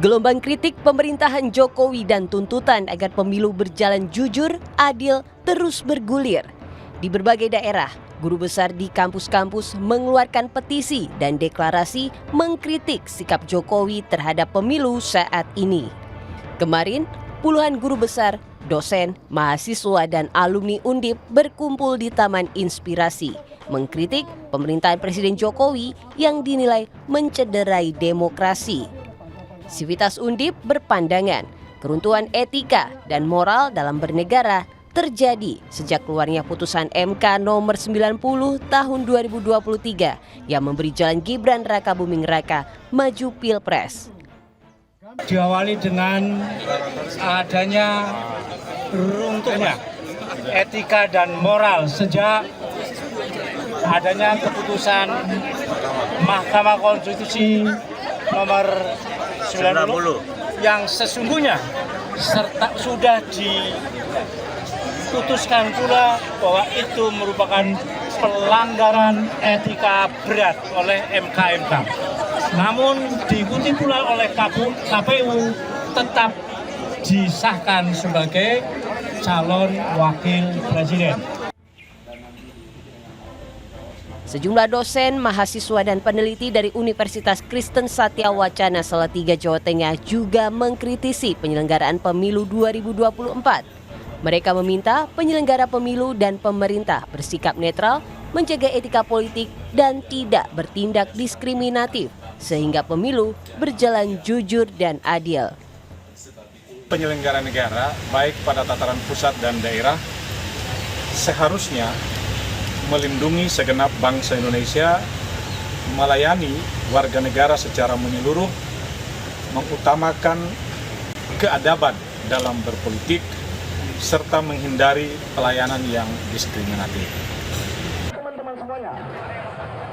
Gelombang kritik pemerintahan Jokowi dan tuntutan agar pemilu berjalan jujur, adil, terus bergulir. Di berbagai daerah, guru besar di kampus-kampus mengeluarkan petisi dan deklarasi mengkritik sikap Jokowi terhadap pemilu saat ini. Kemarin, puluhan guru besar, dosen, mahasiswa, dan alumni Undip berkumpul di Taman Inspirasi, mengkritik pemerintahan Presiden Jokowi yang dinilai mencederai demokrasi. Sivitas Undip berpandangan keruntuhan etika dan moral dalam bernegara terjadi sejak keluarnya putusan MK nomor 90 tahun 2023 yang memberi jalan Gibran Rakabuming Raka maju Pilpres. Diawali dengan adanya runtuhnya etika dan moral sejak adanya keputusan Mahkamah Konstitusi nomor 90 yang sesungguhnya serta sudah diputuskan pula bahwa itu merupakan pelanggaran etika berat oleh MK. Namun diikuti pula oleh KPU tetap disahkan sebagai calon wakil presiden. Sejumlah dosen, mahasiswa, dan peneliti dari Universitas Kristen Satya Wacana Salatiga, Jawa Tengah juga mengkritisi penyelenggaraan pemilu 2024. Mereka meminta penyelenggara pemilu dan pemerintah bersikap netral, menjaga etika politik, dan tidak bertindak diskriminatif, sehingga pemilu berjalan jujur dan adil. Penyelenggara negara, baik pada tataran pusat dan daerah, seharusnya melindungi segenap bangsa Indonesia, melayani warga negara secara menyeluruh, mengutamakan keadaban dalam berpolitik, serta menghindari pelayanan yang diskriminatif.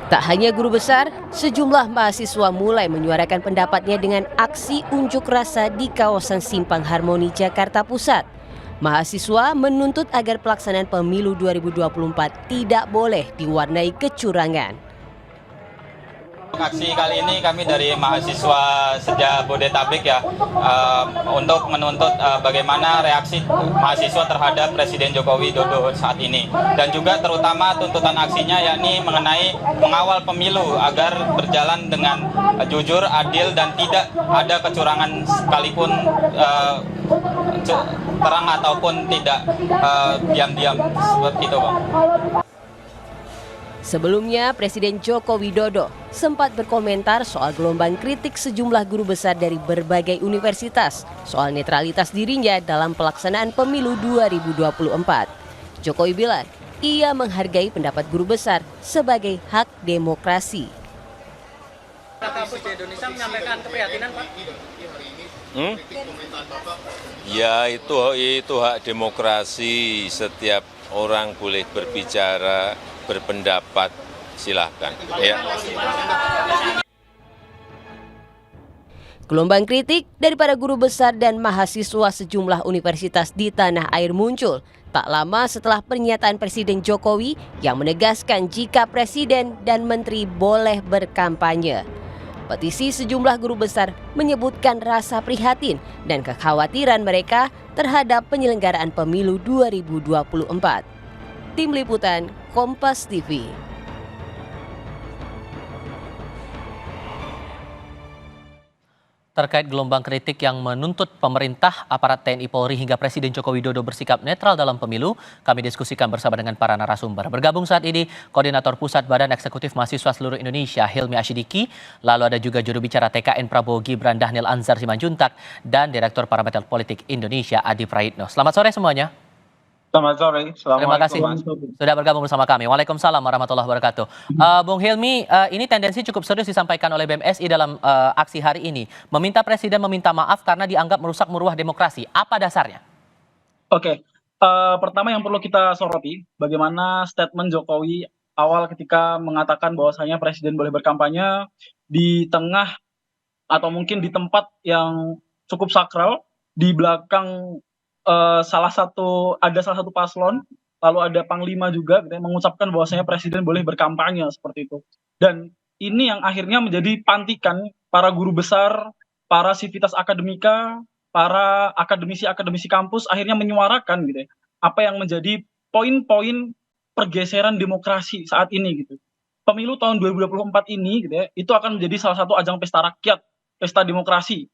Tak hanya guru besar, sejumlah mahasiswa mulai menyuarakan pendapatnya dengan aksi unjuk rasa di kawasan Simpang Harmoni, Jakarta Pusat. Mahasiswa menuntut agar pelaksanaan pemilu 2024 tidak boleh diwarnai kecurangan. Aksi kali ini kami dari mahasiswa Sejabodetabek ya untuk menuntut bagaimana reaksi mahasiswa terhadap Presiden Joko Widodo saat ini, dan juga terutama tuntutan aksinya yakni mengenai mengawal pemilu agar berjalan dengan jujur, adil, dan tidak ada kecurangan sekalipun terang ataupun tidak diam-diam seperti itu, Bang. Sebelumnya, Presiden Joko Widodo sempat berkomentar soal gelombang kritik sejumlah guru besar dari berbagai universitas soal netralitas dirinya dalam pelaksanaan pemilu 2024. Jokowi bilang ia menghargai pendapat guru besar sebagai hak demokrasi. Indonesia menyampaikan keprihatinan, Pak. Ya, itu hak demokrasi, setiap orang boleh berbicara, berpendapat, silahkan. Ya. Gelombang kritik dari para guru besar dan mahasiswa sejumlah universitas di tanah air muncul tak lama setelah pernyataan Presiden Jokowi yang menegaskan jika presiden dan menteri boleh berkampanye. Petisi sejumlah guru besar menyebutkan rasa prihatin dan kekhawatiran mereka terhadap penyelenggaraan pemilu 2024. Tim Liputan Kompas TV. Terkait gelombang kritik yang menuntut pemerintah, aparat TNI Polri hingga Presiden Joko Widodo bersikap netral dalam pemilu, kami diskusikan bersama dengan para narasumber. Bergabung saat ini Koordinator Pusat Badan Eksekutif Mahasiswa Seluruh Indonesia Hilmi Asyidiki, lalu ada juga juru bicara TKN Prabowo Gibran Dhanil Anzar Simanjuntak, dan Direktur Parameter Politik Indonesia Adi Praitno. Selamat sore semuanya. Selamat sore. Terima kasih sudah bergabung bersama kami. Waalaikumsalam warahmatullahi wabarakatuh. Bung Hilmi, ini tendensi cukup serius disampaikan oleh BMSI dalam aksi hari ini. Meminta Presiden meminta maaf karena dianggap merusak marwah demokrasi. Apa dasarnya? Oke, pertama yang perlu kita soroti, bagaimana statement Jokowi awal ketika mengatakan bahwasanya Presiden boleh berkampanye di tengah atau mungkin di tempat yang cukup sakral, di belakang salah satu paslon, lalu ada panglima juga gitu, yang mengucapkan bahwasanya presiden boleh berkampanye seperti itu. Dan ini yang akhirnya menjadi pantikan para guru besar para sivitas akademika, para akademisi-akademisi kampus akhirnya menyuarakan gitu ya, apa yang menjadi poin-poin pergeseran demokrasi saat ini gitu. Pemilu tahun 2024 ini gitu ya, itu akan menjadi salah satu ajang pesta rakyat, pesta demokrasi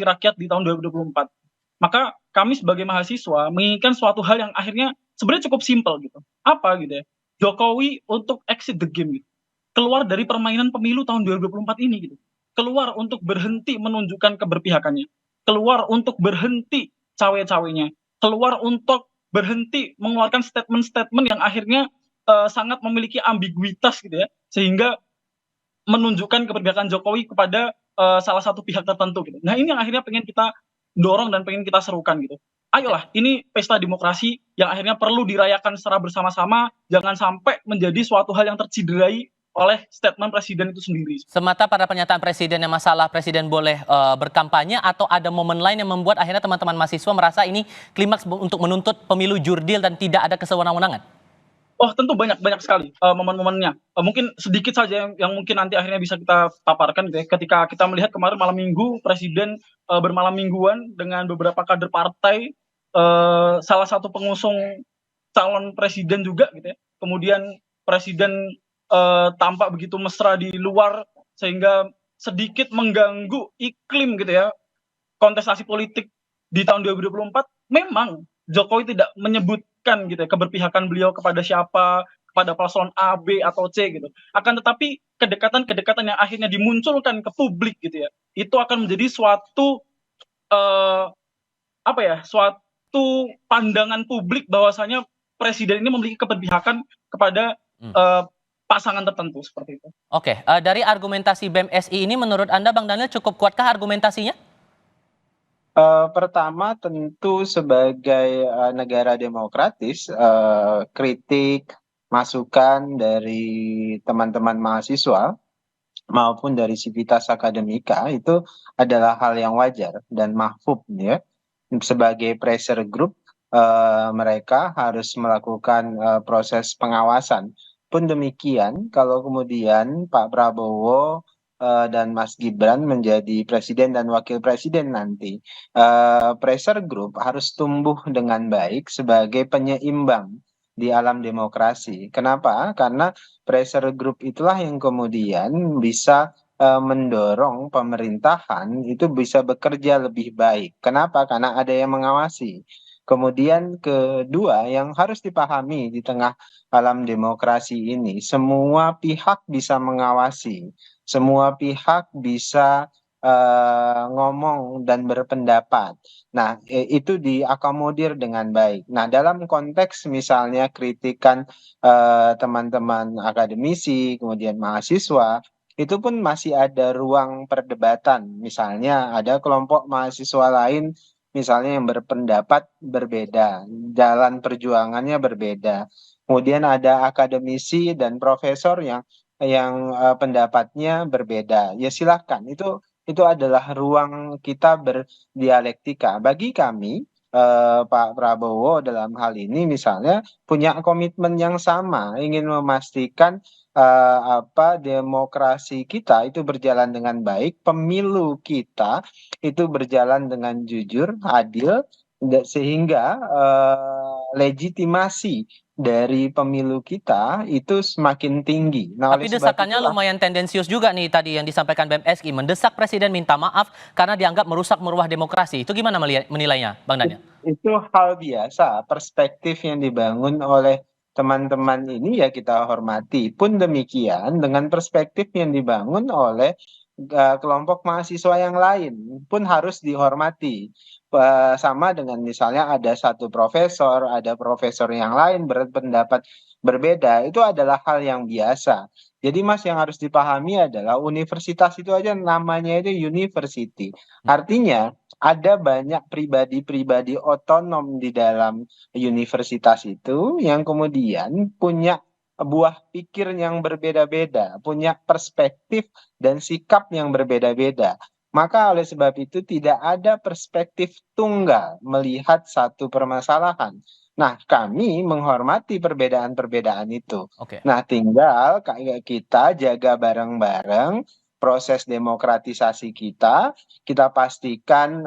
rakyat di tahun 2024. Maka kami sebagai mahasiswa menginginkan suatu hal yang akhirnya sebenarnya cukup simpel gitu. Apa gitu ya? Jokowi untuk exit the game gitu. Keluar dari permainan pemilu tahun 2024 ini gitu. Keluar untuk berhenti menunjukkan keberpihakannya. Keluar untuk berhenti cawe-cawenya. Keluar untuk berhenti mengeluarkan statement-statement yang akhirnya sangat memiliki ambiguitas gitu ya. Sehingga menunjukkan keberpihakan Jokowi kepada salah satu pihak tertentu gitu. Nah, ini yang akhirnya pengen kita dorong dan pengen kita serukan gitu. Ayolah, ini pesta demokrasi yang akhirnya perlu dirayakan secara bersama-sama, jangan sampai menjadi suatu hal yang terciderai oleh statement presiden itu sendiri. Semata pada pernyataan presiden yang masalah presiden boleh berkampanye atau ada momen lain yang membuat akhirnya teman-teman mahasiswa merasa ini klimaks untuk menuntut pemilu jurdil dan tidak ada kesewenang-wenangan? Oh, tentu banyak sekali momen-momennya. Mungkin sedikit saja yang mungkin nanti akhirnya bisa kita paparkan gitu ya. Ketika kita melihat kemarin malam minggu presiden bermalam mingguan dengan beberapa kader partai, salah satu pengusung calon presiden juga gitu ya. Kemudian presiden tampak begitu mesra di luar sehingga sedikit mengganggu iklim gitu ya kontestasi politik di tahun 2024. Memang Jokowi tidak menyebutkan gitu ya keberpihakan beliau kepada siapa, kepada paslon A, B atau C gitu. Akan tetapi kedekatan-kedekatan yang akhirnya dimunculkan ke publik gitu ya, itu akan menjadi suatu suatu pandangan publik bahwasanya presiden ini memiliki keberpihakan kepada pasangan tertentu seperti itu. Oke, dari argumentasi BEM SI ini menurut Anda Bang Daniel cukup kuatkah argumentasinya? Pertama tentu sebagai negara demokratis, kritik, masukan dari teman-teman mahasiswa maupun dari sivitas akademika itu adalah hal yang wajar dan mahfub ya. Sebagai pressure group, mereka harus melakukan proses pengawasan. Pun demikian, kalau kemudian Pak Prabowo dan Mas Gibran menjadi presiden dan wakil presiden nanti, pressure group harus tumbuh dengan baik sebagai penyeimbang di alam demokrasi. Kenapa? Karena pressure group itulah yang kemudian bisa mendorong pemerintahan itu bisa bekerja lebih baik. Kenapa? Karena ada yang mengawasi. Kemudian kedua yang harus dipahami di tengah alam demokrasi ini, semua pihak bisa mengawasi, semua pihak bisa ngomong dan berpendapat. Nah, itu diakomodir dengan baik. Nah, dalam konteks misalnya kritikan teman-teman akademisi, kemudian mahasiswa, itu pun masih ada ruang perdebatan. Misalnya ada kelompok mahasiswa lain misalnya yang berpendapat berbeda, jalan perjuangannya berbeda. Kemudian ada akademisi dan profesor yang pendapatnya berbeda. Ya silahkan, itu adalah ruang kita berdialektika. Bagi kami, Pak Prabowo dalam hal ini misalnya punya komitmen yang sama, ingin memastikan demokrasi kita itu berjalan dengan baik, pemilu kita itu berjalan dengan jujur, adil, sehingga legitimasi dari pemilu kita itu semakin tinggi. Nah, Tapi desakannya lumayan tendensius juga nih tadi yang disampaikan BEM SI, mendesak presiden minta maaf karena dianggap merusak maruah demokrasi. Itu gimana menilainya, Bang Daniel? Itu hal biasa, perspektif yang dibangun oleh teman-teman ini ya kita hormati. Pun demikian dengan perspektif yang dibangun oleh kelompok mahasiswa yang lain pun harus dihormati. Sama dengan misalnya ada satu profesor, ada profesor yang lain berpendapat berbeda, itu adalah hal yang biasa. Jadi Mas yang harus dipahami adalah universitas itu aja namanya itu university. Artinya ada banyak pribadi-pribadi otonom di dalam universitas itu yang kemudian punya buah pikir yang berbeda-beda, punya perspektif dan sikap yang berbeda-beda. Maka oleh sebab itu tidak ada perspektif tunggal melihat satu permasalahan. Nah, kami menghormati perbedaan-perbedaan itu. Oke. Nah, tinggal kita jaga bareng-bareng proses demokratisasi kita pastikan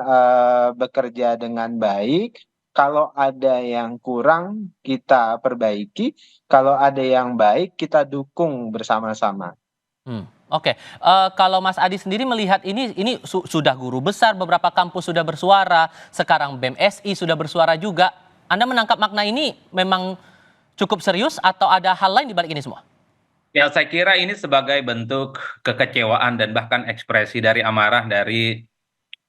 bekerja dengan baik. Kalau ada yang kurang, kita perbaiki. Kalau ada yang baik, kita dukung bersama-sama. Oke, kalau Mas Adi sendiri melihat ini sudah guru besar, beberapa kampus sudah bersuara, sekarang BEM-SI sudah bersuara juga. Anda menangkap makna ini memang cukup serius atau ada hal lain di balik ini semua? Ya, saya kira ini sebagai bentuk kekecewaan dan bahkan ekspresi dari amarah dari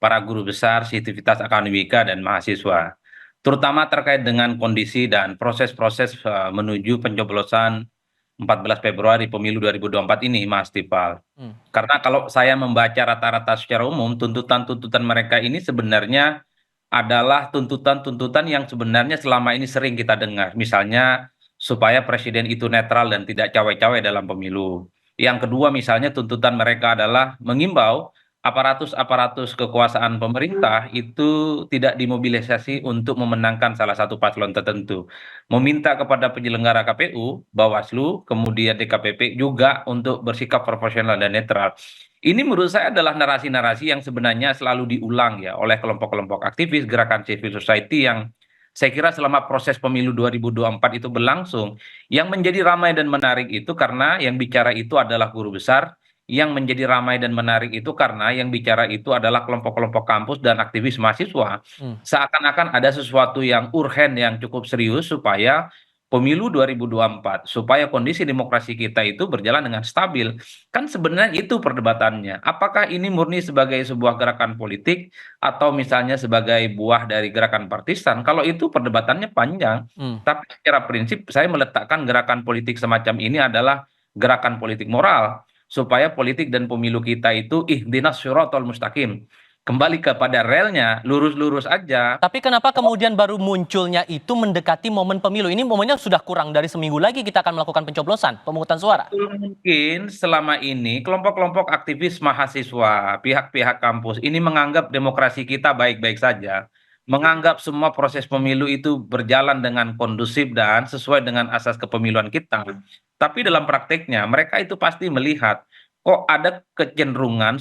para guru besar, sivitas akademika, dan mahasiswa. Terutama terkait dengan kondisi dan proses-proses menuju pencoblosan 14 Februari pemilu 2024 ini, Mas Tifal. Karena kalau saya membaca rata-rata secara umum, tuntutan-tuntutan mereka ini sebenarnya adalah tuntutan-tuntutan yang sebenarnya selama ini sering kita dengar. Misalnya supaya presiden itu netral dan tidak cawe-cawe dalam pemilu. Yang kedua misalnya tuntutan mereka adalah mengimbau aparatus-aparatus kekuasaan pemerintah itu tidak dimobilisasi untuk memenangkan salah satu paslon tertentu. Meminta kepada penyelenggara KPU, Bawaslu, kemudian DKPP juga untuk bersikap profesional dan netral. Ini menurut saya adalah narasi-narasi yang sebenarnya selalu diulang ya oleh kelompok-kelompok aktivis, gerakan civil society yang saya kira selama proses pemilu 2024 itu berlangsung, yang menjadi ramai dan menarik itu karena yang bicara itu adalah guru besar, yang menjadi ramai dan menarik itu karena yang bicara itu adalah kelompok-kelompok kampus dan aktivis mahasiswa. Seakan-akan ada sesuatu yang urgen, yang cukup serius supaya pemilu 2024, supaya kondisi demokrasi kita itu berjalan dengan stabil. Kan sebenarnya itu perdebatannya. Apakah ini murni sebagai sebuah gerakan politik atau misalnya sebagai buah dari gerakan partisan? Kalau itu perdebatannya panjang. Tapi secara prinsip saya meletakkan gerakan politik semacam ini adalah gerakan politik moral. Supaya politik dan pemilu kita itu ihdinas syiratal mustaqim. Kembali kepada relnya, lurus-lurus aja. Tapi kenapa kemudian baru munculnya itu mendekati momen pemilu? Ini momennya sudah kurang dari seminggu lagi kita akan melakukan pencoblosan, pemungutan suara. Mungkin selama ini kelompok-kelompok aktivis mahasiswa, pihak-pihak kampus ini menganggap demokrasi kita baik-baik saja. Menganggap semua proses pemilu itu berjalan dengan kondusif dan sesuai dengan asas kepemiluan kita. Tapi dalam prakteknya mereka itu pasti melihat kok ada kecenderungan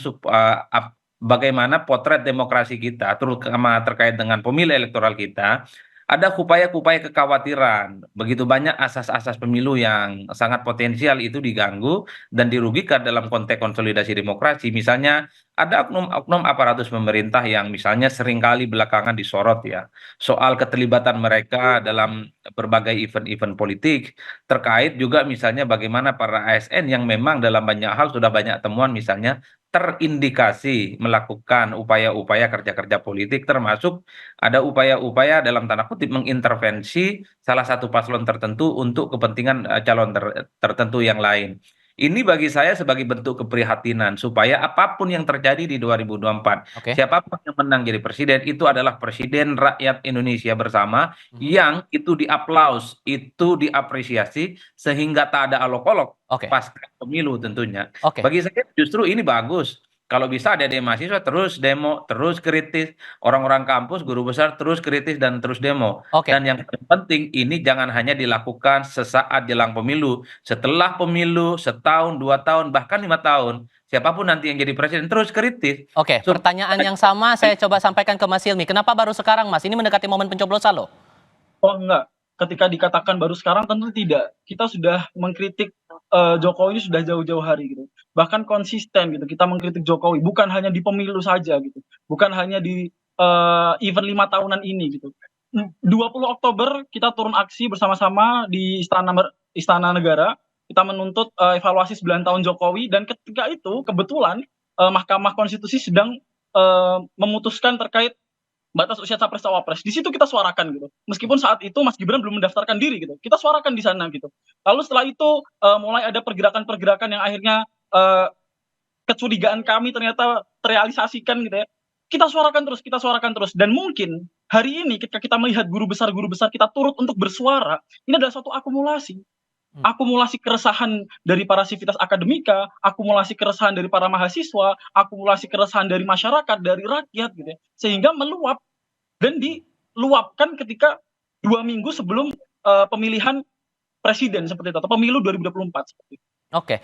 bagaimana potret demokrasi kita, terutama terkait dengan pemilu elektoral kita, ada upaya-upaya kekhawatiran. Begitu banyak asas-asas pemilu yang sangat potensial itu diganggu dan dirugikan dalam konteks konsolidasi demokrasi. Misalnya ada oknum-oknum aparatus pemerintah yang misalnya seringkali belakangan disorot ya, soal keterlibatan mereka dalam berbagai event-event politik, terkait juga misalnya bagaimana para ASN yang memang dalam banyak hal sudah banyak temuan misalnya terindikasi melakukan upaya-upaya kerja-kerja politik, termasuk ada upaya-upaya dalam tanda kutip mengintervensi salah satu paslon tertentu untuk kepentingan calon tertentu yang lain. Ini bagi saya sebagai bentuk keprihatinan supaya apapun yang terjadi di 2024, Oke. siapapun yang menang jadi presiden itu adalah presiden rakyat Indonesia bersama yang itu diaplaus, itu diapresiasi sehingga tak ada olok-olok Oke. pasca pemilu tentunya. Oke. Bagi saya justru ini bagus. Kalau bisa ada mahasiswa terus demo, terus kritis. Orang-orang kampus, guru besar terus kritis dan terus demo. Oke. Dan yang penting ini jangan hanya dilakukan sesaat jelang pemilu. Setelah pemilu, setahun, 2 tahun, bahkan 5 tahun. Siapapun nanti yang jadi presiden terus kritis. Oke, pertanyaan yang sama saya coba sampaikan ke Mas Hilmi. Kenapa baru sekarang, Mas? Ini mendekati momen pencoblosan loh. Oh enggak, ketika dikatakan baru sekarang tentu tidak. Kita sudah mengkritik Jokowi ini sudah jauh-jauh hari gitu. Bahkan konsisten gitu. Kita mengkritik Jokowi bukan hanya di pemilu saja gitu. Bukan hanya di event 5 tahunan ini gitu. 20 Oktober kita turun aksi bersama-sama di Istana Negara. Kita menuntut evaluasi 9 tahun Jokowi dan ketika itu kebetulan Mahkamah Konstitusi sedang memutuskan terkait batas usia capres cawapres. Di situ kita suarakan gitu. Meskipun saat itu Mas Gibran belum mendaftarkan diri gitu. Kita suarakan di sana gitu. Lalu setelah itu mulai ada pergerakan-pergerakan yang akhirnya kecurigaan kami ternyata terrealisasikan gitu ya. Kita suarakan terus dan mungkin hari ini ketika kita melihat guru besar kita turut untuk bersuara, ini adalah suatu akumulasi. Akumulasi keresahan dari para sivitas akademika, akumulasi keresahan dari para mahasiswa, akumulasi keresahan dari masyarakat, dari rakyat gitu ya. Sehingga meluap dan diluapkan ketika 2 minggu sebelum pemilihan presiden seperti itu atau pemilu 2024 seperti itu. Oke,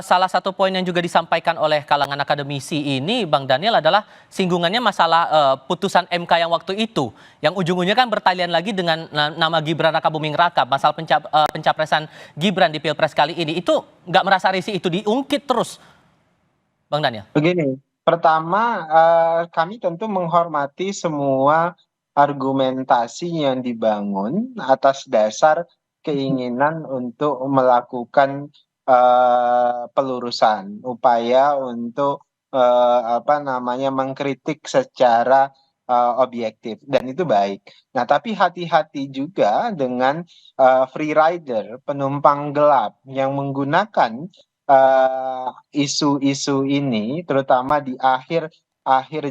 salah satu poin yang juga disampaikan oleh kalangan akademisi ini, Bang Daniel, adalah singgungannya masalah putusan MK yang waktu itu, yang ujung-ujungnya kan bertalian lagi dengan nama Gibran Rakabuming Raka, masalah pencapresan Gibran di Pilpres kali ini. Itu nggak merasa risih itu diungkit terus, Bang Daniel? Begini, pertama kami tentu menghormati semua argumentasi yang dibangun atas dasar keinginan untuk melakukan pelurusan, upaya untuk mengkritik secara objektif, dan itu baik. Nah, tapi hati-hati juga dengan free rider, penumpang gelap yang menggunakan isu-isu ini, terutama di akhir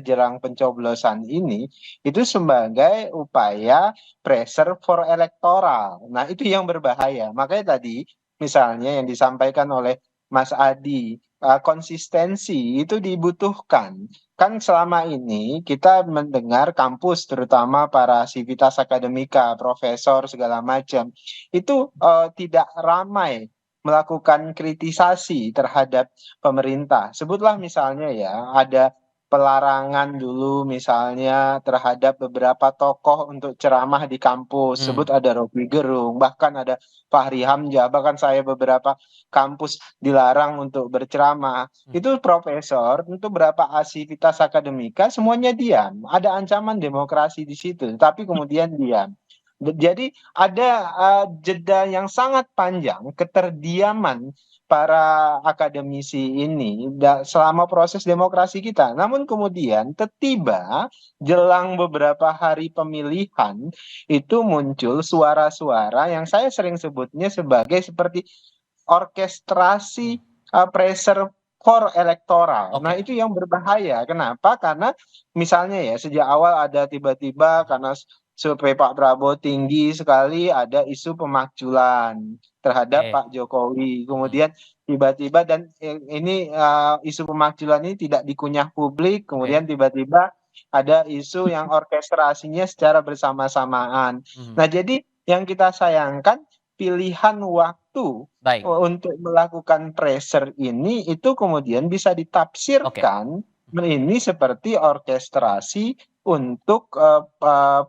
jelang pencoblosan ini, itu sebagai upaya pressure for electoral. Nah, itu yang berbahaya. Makanya tadi, misalnya yang disampaikan oleh Mas Adi, konsistensi itu dibutuhkan. Kan selama ini kita mendengar kampus, terutama para sivitas akademika, profesor, segala macam, itu tidak ramai melakukan kritisasi terhadap pemerintah. Sebutlah misalnya ya, ada pelarangan dulu misalnya terhadap beberapa tokoh untuk ceramah di kampus. Sebut ada Rocky Gerung, bahkan ada Fahri Hamzah, bahkan saya beberapa kampus dilarang untuk berceramah. Itu profesor, tentu berapa aktivitas akademika, semuanya diam. Ada ancaman demokrasi di situ, tapi kemudian diam. Jadi ada jeda yang sangat panjang keterdiaman para akademisi ini selama proses demokrasi kita. Namun kemudian tiba jelang beberapa hari pemilihan itu muncul suara-suara yang saya sering sebutnya sebagai seperti orkestrasi pressure for elektoral. Nah, itu yang berbahaya. Kenapa? Karena misalnya ya, sejak awal ada tiba-tiba karena survei Pak Prabowo tinggi sekali, ada isu pemakzulan terhadap Pak Jokowi. Kemudian tiba-tiba, dan ini isu pemakzulan ini tidak dikunyah publik, kemudian tiba-tiba ada isu yang orkestrasinya secara bersama-samaan. Nah, jadi yang kita sayangkan, pilihan waktu untuk melakukan pressure ini itu kemudian bisa ditafsirkan ini seperti orkestrasi untuk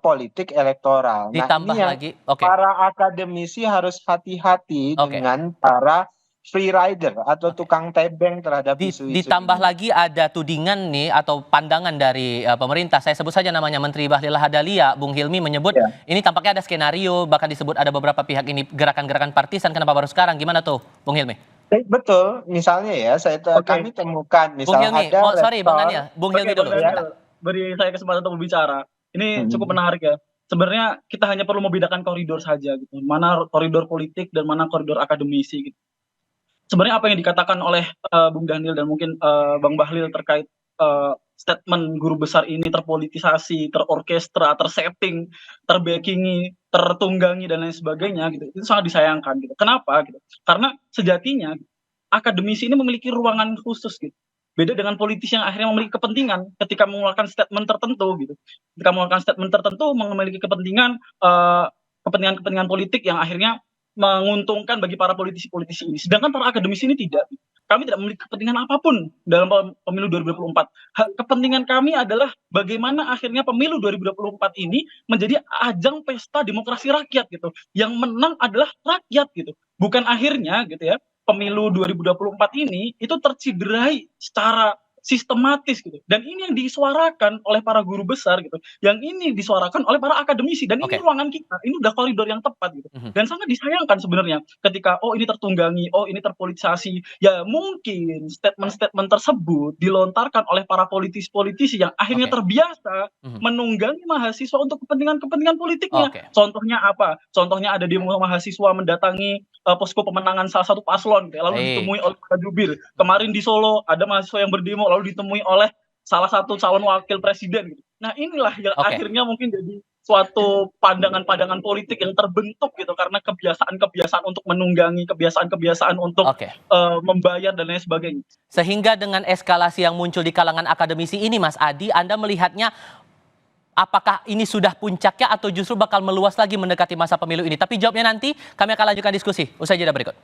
politik elektoral. Ditambah nah, ini yang lagi, para akademisi harus hati-hati dengan para free rider atau tukang tebeng terhadap isu-isu ditambah ini. lagi ada tudingan nih atau pandangan dari pemerintah. Saya sebut saja namanya Menteri Bahlil Lahadalia, Bung Hilmi menyebut ini tampaknya ada skenario, bahkan disebut ada beberapa pihak ini gerakan-gerakan partisan. Kenapa baru sekarang? Gimana tuh, Bung Hilmi? Betul, misalnya ya, kami temukan misalnya Bung Hilmi, ada Bang Daniel, Bung Hilmi dulu. Beri saya kesempatan untuk berbicara. Ini cukup menarik ya. Sebenarnya kita hanya perlu membedakan koridor saja gitu. Mana koridor politik dan mana koridor akademisi gitu. Sebenarnya apa yang dikatakan oleh Bung Daniel dan mungkin Bang Bahlil terkait statement guru besar ini terpolitisasi, terorkestra, tersetting, terbackingi, tertunggangi dan lain sebagainya gitu. Itu sangat disayangkan gitu. Kenapa gitu? Karena sejatinya akademisi ini memiliki ruangan khusus gitu. Beda dengan politis yang akhirnya memiliki kepentingan ketika mengeluarkan statement tertentu gitu. Ketika mengeluarkan statement tertentu memiliki kepentingan kepentingan politik yang akhirnya menguntungkan bagi para politisi-politisi ini. Sedangkan para akademisi ini tidak. Kami tidak memiliki kepentingan apapun dalam pemilu 2024. Kepentingan kami adalah bagaimana akhirnya pemilu 2024 ini menjadi ajang pesta demokrasi rakyat gitu. Yang menang adalah rakyat gitu. Bukan akhirnya gitu ya, pemilu 2024 ini itu terciderai secara sistematis gitu. Dan ini yang disuarakan oleh para guru besar gitu. Yang ini disuarakan oleh para akademisi, dan ini ruangan kita. Ini udah koridor yang tepat gitu. Dan sangat disayangkan sebenarnya ketika ini tertunggangi, ini terpolitisasi. Ya mungkin statement-statement tersebut dilontarkan oleh para politisi-politisi yang akhirnya terbiasa menunggangi mahasiswa untuk kepentingan-kepentingan politiknya. Contohnya apa? Contohnya ada demo mahasiswa mendatangi posko pemenangan salah satu paslon gitu, lalu ditemui oleh Pak Jubir. Kemarin di Solo ada mahasiswa yang berdemo lalu ditemui oleh salah satu calon wakil presiden gitu. Nah, inilah yang akhirnya mungkin jadi suatu pandangan-pandangan politik yang terbentuk gitu karena kebiasaan-kebiasaan untuk menunggangi, kebiasaan-kebiasaan untuk membayar dan lain sebagainya. Sehingga dengan eskalasi yang muncul di kalangan akademisi ini, Mas Adi, Anda melihatnya apakah ini sudah puncaknya atau justru bakal meluas lagi mendekati masa pemilu ini? Tapi jawabnya nanti, kami akan lanjutkan diskusi usai jeda berikut.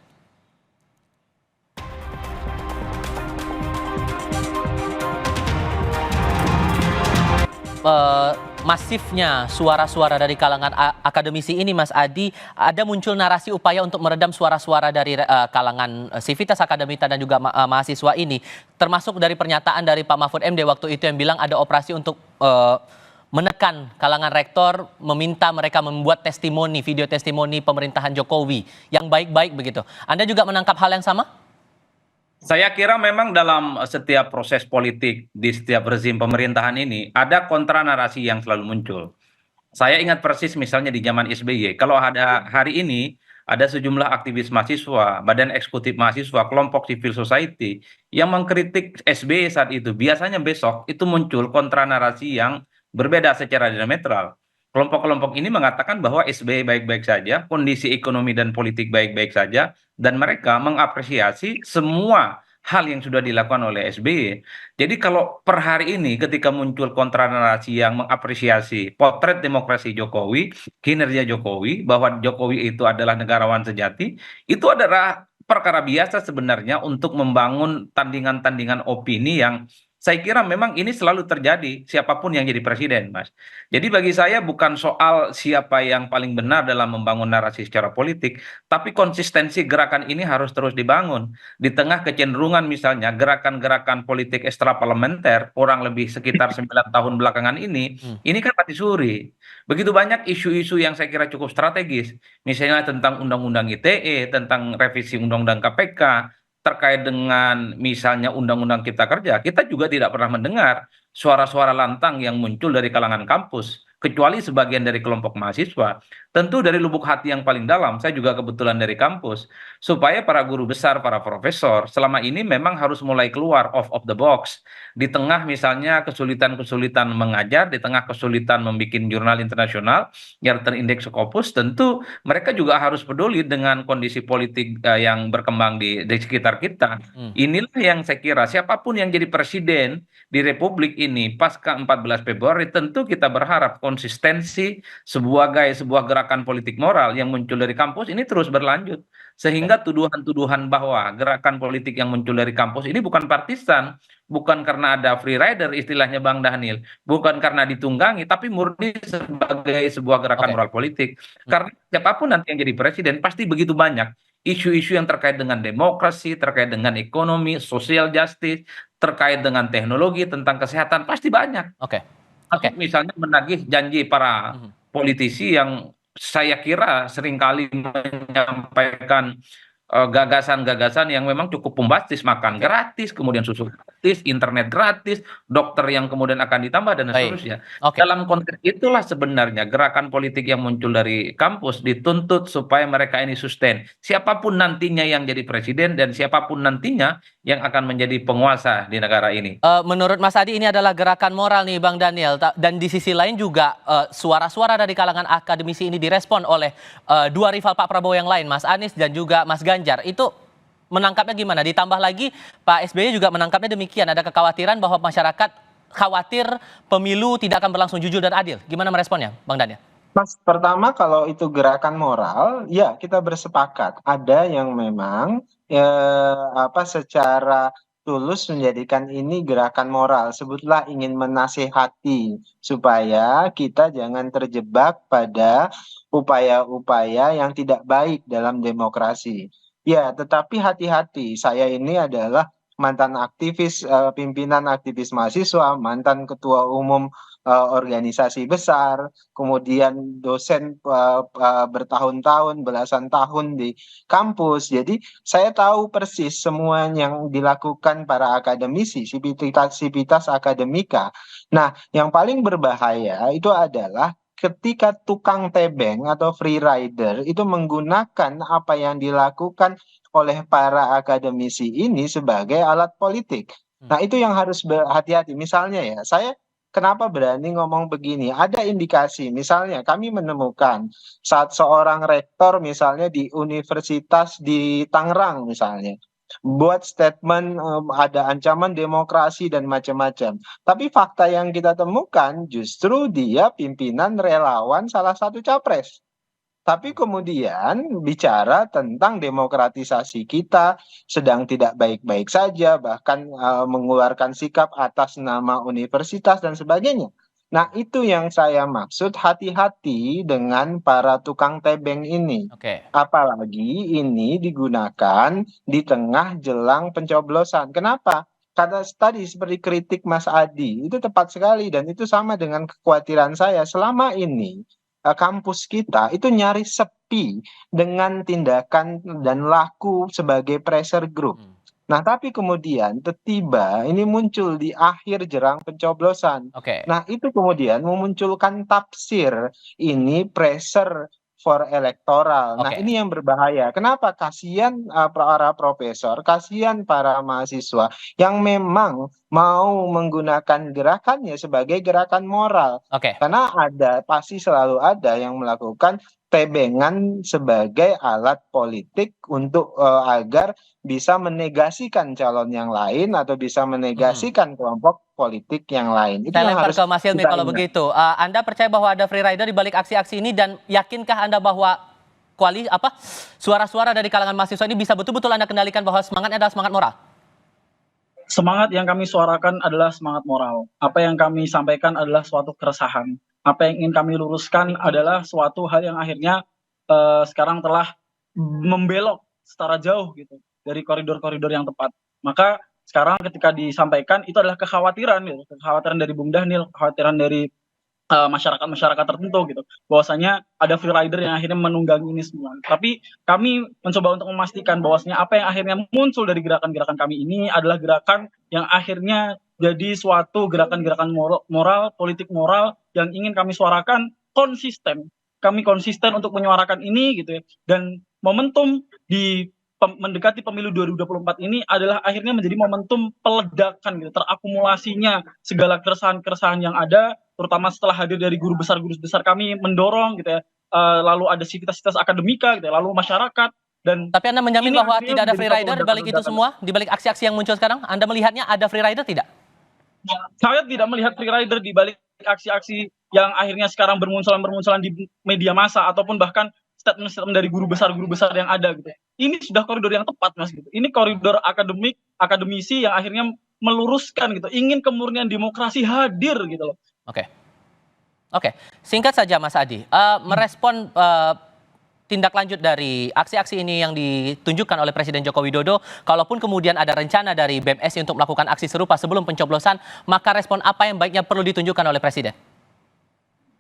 masifnya suara-suara dari kalangan akademisi ini, Mas Adi, ada muncul narasi upaya untuk meredam suara-suara dari kalangan sivitas akademika dan juga mahasiswa ini, termasuk dari pernyataan dari Pak Mahfud MD waktu itu yang bilang ada operasi untuk menekan kalangan rektor, meminta mereka membuat testimoni, video testimoni pemerintahan Jokowi yang baik-baik begitu. Anda juga menangkap hal yang sama? Saya kira memang dalam setiap proses politik di setiap rezim pemerintahan ini ada kontra narasi yang selalu muncul. Saya ingat persis misalnya di zaman SBY, kalau ada hari ini ada sejumlah aktivis mahasiswa, badan eksekutif mahasiswa, kelompok civil society yang mengkritik SBY saat itu. Biasanya besok itu muncul kontra narasi yang berbeda secara diametral. Kelompok-kelompok ini mengatakan bahwa SBY baik-baik saja, kondisi ekonomi dan politik baik-baik saja, dan mereka mengapresiasi semua hal yang sudah dilakukan oleh SBY. Jadi kalau per hari ini ketika muncul kontra narasi yang mengapresiasi potret demokrasi Jokowi, kinerja Jokowi, bahwa Jokowi itu adalah negarawan sejati, itu adalah perkara biasa sebenarnya untuk membangun tandingan-tandingan opini yang saya kira memang ini selalu terjadi siapapun yang jadi presiden, Mas. Jadi bagi saya bukan soal siapa yang paling benar dalam membangun narasi secara politik, tapi konsistensi gerakan ini harus terus dibangun. Di tengah kecenderungan misalnya gerakan-gerakan politik ekstraparlementer kurang lebih sekitar 9 tahun belakangan ini kan mati suri. Begitu banyak isu-isu yang saya kira cukup strategis, misalnya tentang Undang-Undang ITE, tentang revisi Undang-Undang KPK, terkait dengan misalnya Undang-Undang Cipta Kerja, kita juga tidak pernah mendengar suara-suara lantang yang muncul dari kalangan kampus, kecuali sebagian dari kelompok mahasiswa. Tentu dari lubuk hati yang paling dalam, saya juga kebetulan dari kampus, supaya para guru besar, para profesor, selama ini memang harus mulai keluar of the box. Di tengah misalnya kesulitan-kesulitan mengajar, di tengah kesulitan membuat jurnal internasional yang terindeks Scopus, tentu mereka juga harus peduli dengan kondisi politik yang berkembang di sekitar kita. Inilah yang saya kira siapapun yang jadi presiden di Republik ini pasca 14 Februari, tentu kita berharap konsistensi sebuah gerakan politik moral yang muncul dari kampus ini terus berlanjut. Sehingga tuduhan-tuduhan bahwa gerakan politik yang muncul dari kampus ini bukan partisan, bukan karena ada free rider istilahnya Bang Daniel, bukan karena ditunggangi, tapi murni sebagai sebuah gerakan moral politik. Karena siapapun nanti yang jadi presiden pasti begitu banyak isu-isu yang terkait dengan demokrasi, terkait dengan ekonomi, social justice, terkait dengan teknologi, tentang kesehatan, pasti banyak. Misalnya menagih janji para politisi yang saya kira seringkali menyampaikan gagasan-gagasan yang memang cukup bombastis, makan gratis, kemudian susu gratis, internet gratis, dokter yang kemudian akan ditambah dan seterusnya. Dalam konteks itulah sebenarnya gerakan politik yang muncul dari kampus dituntut supaya mereka ini sustain. Siapapun nantinya yang jadi presiden dan siapapun nantinya yang akan menjadi penguasa di negara ini. Menurut Mas Adi ini adalah gerakan moral nih Bang Daniel, dan di sisi lain juga suara-suara dari kalangan akademisi ini direspon oleh dua rival Pak Prabowo yang lain, Mas Anies dan juga Mas Ganjar. Itu menangkapnya gimana? Ditambah lagi Pak SBY juga menangkapnya demikian, ada kekhawatiran bahwa masyarakat khawatir pemilu tidak akan berlangsung jujur dan adil. Gimana meresponnya Bang Daniel? Mas, pertama kalau itu gerakan moral, ya kita bersepakat. Ada yang memang secara tulus menjadikan ini gerakan moral. Sebutlah ingin menasehati supaya kita jangan terjebak pada upaya-upaya yang tidak baik dalam demokrasi. Ya, tetapi hati-hati. Saya ini adalah mantan aktivis, pimpinan aktivis mahasiswa, mantan ketua umum organisasi besar, kemudian dosen bertahun-tahun, belasan tahun di kampus. Jadi saya tahu persis semua yang dilakukan para akademisi, sivitas akademika. Nah, yang paling berbahaya itu adalah ketika tukang tebeng atau free rider itu menggunakan apa yang dilakukan oleh para akademisi ini sebagai alat politik. Nah, itu yang harus berhati-hati. Misalnya ya, saya kenapa berani ngomong begini? Ada indikasi, misalnya kami menemukan saat seorang rektor misalnya di universitas di Tangerang misalnya, buat statement ada ancaman demokrasi dan macam-macam. Tapi fakta yang kita temukan justru dia pimpinan relawan salah satu capres. Tapi kemudian bicara tentang demokratisasi kita sedang tidak baik-baik saja, bahkan mengeluarkan sikap atas nama universitas dan sebagainya. Nah, itu yang saya maksud, hati-hati dengan para tukang tebeng ini. Oke. Apalagi ini digunakan di tengah jelang pencoblosan. Kenapa? Karena tadi seperti kritik Mas Adi, itu tepat sekali dan itu sama dengan kekhawatiran saya. Selama ini kampus kita itu nyaris sepi dengan tindakan dan laku sebagai pressure group. Hmm. Nah, tapi kemudian tiba ini muncul di akhir jelang pencoblosan. Oke. Nah, itu kemudian memunculkan tafsir ini pressure for electoral. Nah, Oke. ini yang berbahaya. Kenapa? Kasihan para profesor, kasihan para mahasiswa yang memang mau menggunakan gerakannya sebagai gerakan moral. Oke. Karena pasti selalu ada yang melakukan tebengan sebagai alat politik untuk agar bisa menegasikan calon yang lain atau bisa menegasikan kelompok politik yang lain. Itu Saya yang lempar harus ke Mas Hilmi kita kalau ingat. begitu. Anda percaya bahwa ada free rider di balik aksi-aksi ini dan yakinkah Anda bahwa suara-suara dari kalangan mahasiswa ini bisa betul-betul Anda kendalikan bahwa semangatnya adalah semangat moral? Semangat yang kami suarakan adalah semangat moral. Apa yang kami sampaikan adalah suatu keresahan. Apa yang ingin kami luruskan adalah suatu hal yang akhirnya sekarang telah membelok secara jauh gitu dari koridor-koridor yang tepat. Maka sekarang ketika disampaikan itu adalah kekhawatiran gitu, kekhawatiran dari Bung Dhanil, kekhawatiran dari masyarakat-masyarakat tertentu gitu. Bahwasanya ada free rider yang akhirnya menunggangi ini semua. Tapi kami mencoba untuk memastikan bahwasanya apa yang akhirnya muncul dari gerakan-gerakan kami ini adalah gerakan yang akhirnya jadi suatu gerakan-gerakan moral, politik moral yang ingin kami suarakan konsisten. Kami konsisten untuk menyuarakan ini gitu ya. Dan momentum di mendekati pemilu 2024 ini adalah akhirnya menjadi momentum peledakan gitu, terakumulasinya segala keresahan-keresahan yang ada, terutama setelah hadir dari guru besar kami mendorong gitu ya, lalu ada sivitas akademika gitu ya, lalu masyarakat dan Tapi Anda menjamin ini bahwa akhirnya tidak ada menjadi free satu rider di balik itu ledakan-ledakan. semua, di balik aksi-aksi yang muncul sekarang? Anda melihatnya ada free rider tidak? Saya tidak melihat free rider di balik aksi-aksi yang akhirnya sekarang bermunculan di media massa ataupun bahkan statement-statement dari guru besar yang ada gitu. Ini sudah koridor yang tepat Mas gitu. Ini koridor akademisi yang akhirnya meluruskan gitu. Ingin kemurnian demokrasi hadir gitu loh. Oke. Oke, singkat saja Mas Adi, merespon tindak lanjut dari aksi-aksi ini yang ditunjukkan oleh Presiden Joko Widodo, kalaupun kemudian ada rencana dari BMSI untuk melakukan aksi serupa sebelum pencoblosan, maka respon apa yang baiknya perlu ditunjukkan oleh Presiden?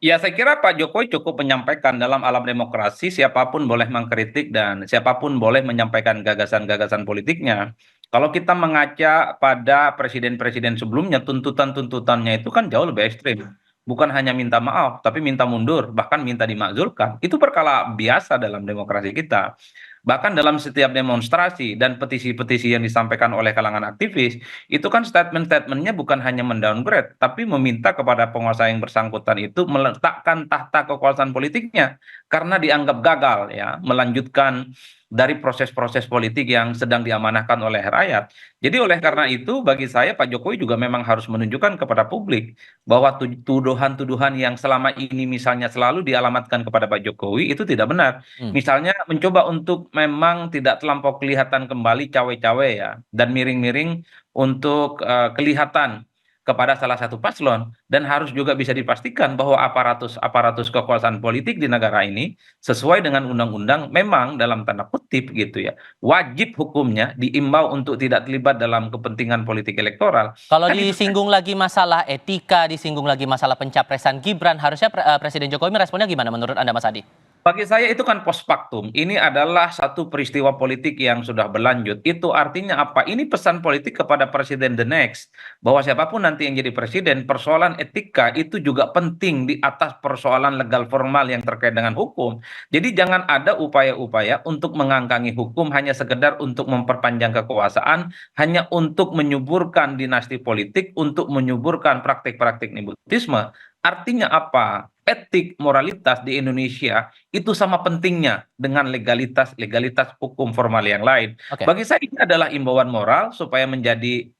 Ya, saya kira Pak Jokowi cukup menyampaikan dalam alam demokrasi siapapun boleh mengkritik dan siapapun boleh menyampaikan gagasan-gagasan politiknya. Kalau kita mengaca pada presiden-presiden sebelumnya, tuntutan-tuntutannya itu kan jauh lebih ekstrim. Bukan hanya minta maaf, tapi minta mundur, bahkan minta dimakzulkan. Itu perkara biasa dalam demokrasi kita. Bahkan dalam setiap demonstrasi dan petisi-petisi yang disampaikan oleh kalangan aktivis, itu kan statement-statementnya bukan hanya mendowngrade, tapi meminta kepada penguasa yang bersangkutan itu meletakkan tahta kekuasaan politiknya karena dianggap gagal ya melanjutkan dari proses-proses politik yang sedang diamanahkan oleh rakyat. Jadi oleh karena itu bagi saya Pak Jokowi juga memang harus menunjukkan kepada publik bahwa tuduhan-tuduhan yang selama ini misalnya selalu dialamatkan kepada Pak Jokowi itu tidak benar. Misalnya mencoba untuk memang tidak terlampau kelihatan kembali cawe-cawe ya dan miring-miring untuk kelihatan kepada salah satu paslon dan harus juga bisa dipastikan bahwa aparatus kekuasaan politik di negara ini sesuai dengan undang-undang memang dalam tanda kutip gitu ya wajib hukumnya diimbau untuk tidak terlibat dalam kepentingan politik elektoral. Kalau Kan itu disinggung lagi masalah etika, disinggung lagi masalah pencapresan Gibran, harusnya Presiden Jokowi meresponnya gimana menurut Anda Mas Adi? bagi saya itu kan post factum. Ini adalah satu peristiwa politik yang sudah berlanjut. Itu artinya apa? Ini pesan politik kepada presiden the next. Bahwa siapapun nanti yang jadi presiden, persoalan etika itu juga penting di atas persoalan legal formal yang terkait dengan hukum. Jadi jangan ada upaya-upaya untuk mengangkangi hukum hanya sekedar untuk memperpanjang kekuasaan, hanya untuk menyuburkan dinasti politik, untuk menyuburkan praktik-praktik nepotisme. Artinya apa? Etik, moralitas di Indonesia itu sama pentingnya dengan legalitas hukum formal yang lain. Oke. Bagi saya ini adalah imbauan moral supaya menjadi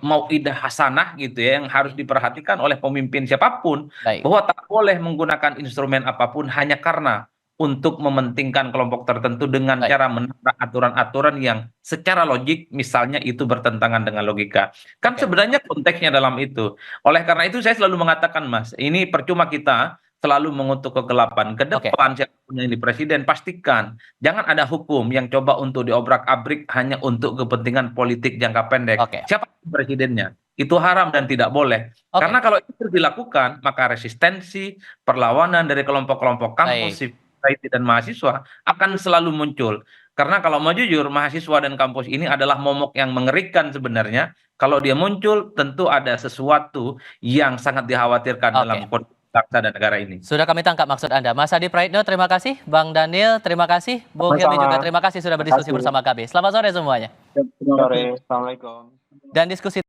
mau'idah hasanah gitu ya yang harus diperhatikan oleh pemimpin siapapun Baik. bahwa tak boleh menggunakan instrumen apapun hanya karena untuk mementingkan kelompok tertentu dengan Baik. cara menabrak aturan-aturan yang secara logik misalnya itu bertentangan dengan logika. Kan Oke. sebenarnya konteksnya dalam itu. Oleh karena itu saya selalu mengatakan, Mas, ini percuma kita selalu mengutuk kegelapan. Ke Oke. depan siapapun yang jadi presiden, pastikan jangan ada hukum yang coba untuk diobrak-abrik hanya untuk kepentingan politik jangka pendek. Oke. Siapa presidennya? Itu haram dan tidak boleh. Oke. Karena kalau itu dilakukan, maka resistensi, perlawanan dari kelompok-kelompok kampus, Baik. society dan mahasiswa akan selalu muncul. Karena kalau mau jujur, mahasiswa dan kampus ini adalah momok yang mengerikan sebenarnya. Kalau dia muncul, tentu ada sesuatu yang sangat dikhawatirkan Oke. dalam kondisi bangsa dan negara ini. Sudah kami tangkap maksud Anda. Mas Adi Praitno, terima kasih. Bang Daniel, terima kasih. Bung Hilmi Sama-sama. juga terima kasih sudah berdiskusi Terima kasih. bersama kami. Selamat sore semuanya. Terima kasih. Sore, Assalamualaikum. Dan diskusi